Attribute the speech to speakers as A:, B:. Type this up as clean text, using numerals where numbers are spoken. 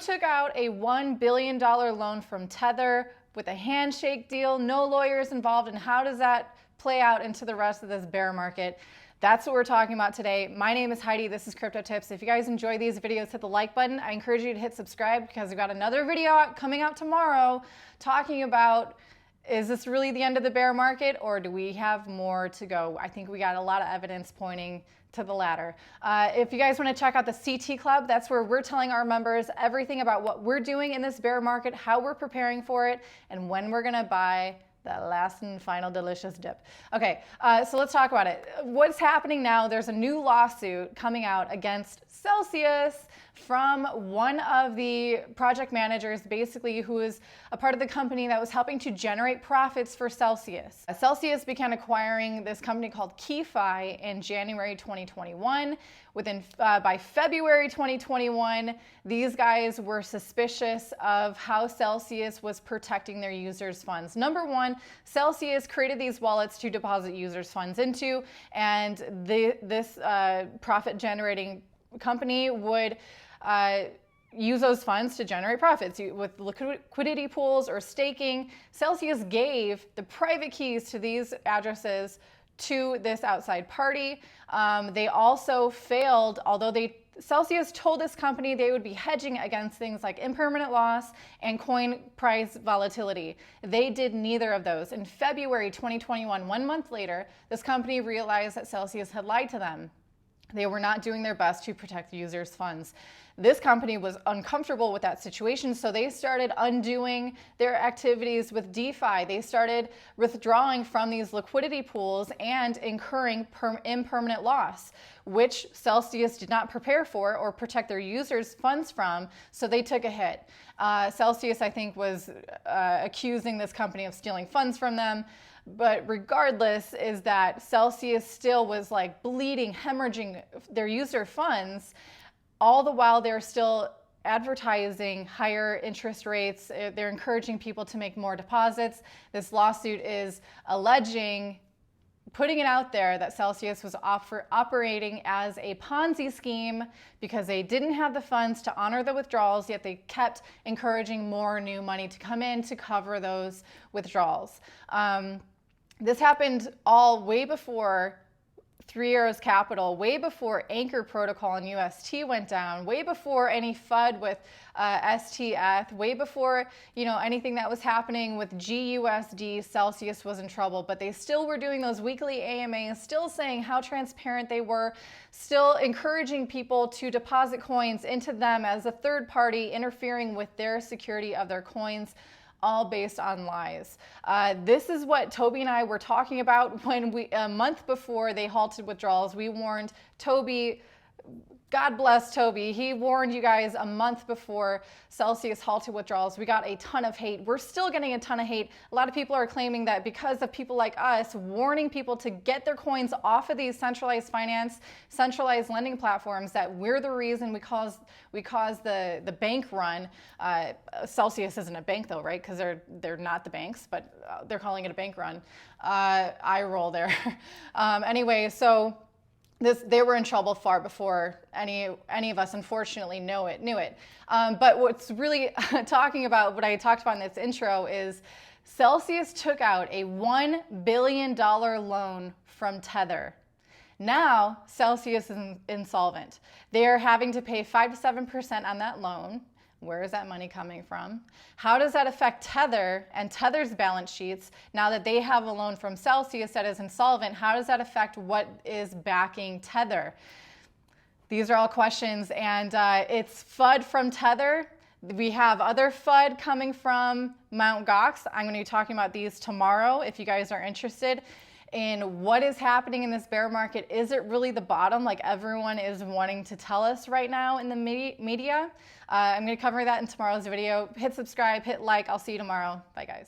A: took out a $1 billion loan from Tether with a handshake deal, no lawyers involved, and how does that play out into the rest of this bear market? That's what we're talking about today. My name is Heidi. This is Crypto Tips. If you guys enjoy these videos, hit the like button. I encourage you to hit subscribe because we've got another video coming out tomorrow talking about, is this really the end of the bear market or do we have more to go? I think we got a lot of evidence pointing to the latter. If you guys want to check out the CT Club, that's where we're telling our members everything about what we're doing in this bear market, how we're preparing for it, and when we're going to buy that last and final delicious dip. Okay, so let's talk about it. What's happening now? There's a new lawsuit coming out against Celsius from one of the project managers, basically, who is a part of the company that was helping to generate profits for Celsius. Celsius began acquiring this company called KeyFi in January 2021. By February 2021, these guys were suspicious of how Celsius was protecting their users' funds. Number one, Celsius created these wallets to deposit users' funds into, and this profit-generating company would use those funds to generate profits with liquidity pools or staking. Celsius gave the private keys to these addresses to this outside party. They also failed, although Celsius told this company they would be hedging against things like impermanent loss and coin price volatility. They did neither of those. In February 2021, 1 month later, this company realized that Celsius had lied to them. They were not doing their best to protect the users' funds. This company was uncomfortable with that situation, so they started undoing their activities with DeFi. They started withdrawing from these liquidity pools and incurring impermanent loss, which Celsius did not prepare for or protect their users' funds from, so they took a hit. Celsius, I think, was accusing this company of stealing funds from them. But regardless, is that Celsius still was like bleeding, hemorrhaging their user funds, all the while they're still advertising higher interest rates. They're encouraging people to make more deposits. This lawsuit is alleging, putting it out there, that Celsius was operating as a Ponzi scheme because they didn't have the funds to honor the withdrawals, yet they kept encouraging more new money to come in to cover those withdrawals. This happened all way before Three Arrows Capital, way before Anchor Protocol and UST went down, way before any FUD with STF, way before anything that was happening with GUSD. Celsius was in trouble, but they still were doing those weekly AMAs, still saying how transparent they were, still encouraging people to deposit coins into them as a third party, interfering with their security of their coins, all based on lies. This is what Toby and I were talking about when a month before they halted withdrawals. We warned Toby, God bless Toby, he warned you guys a month before Celsius halted withdrawals. We got a ton of hate. We're still getting a ton of hate. A lot of people are claiming that because of people like us warning people to get their coins off of these centralized finance, centralized lending platforms, that we're the reason we caused the bank run. Celsius isn't a bank though, right? Because they're not the banks, but they're calling it a bank run. I roll there. Anyway, so they were in trouble far before any of us, unfortunately, knew it. But what's really talking about, what I talked about in this intro, is Celsius took out a $1 billion loan from Tether. Now, Celsius is insolvent. They are having to pay 5 to 7% on that loan. Where is that money coming from? How does that affect Tether and Tether's balance sheets now that they have a loan from Celsius that is insolvent? How does that affect what is backing Tether? These are all questions, and it's FUD from Tether. We have other FUD coming from Mt. Gox. I'm going to be talking about these tomorrow if you guys are interested in what is happening in this bear market. Is it really the bottom like everyone is wanting to tell us right now in the media? I'm going to cover that in tomorrow's video. Hit subscribe, hit like. I'll see you tomorrow. Bye, guys.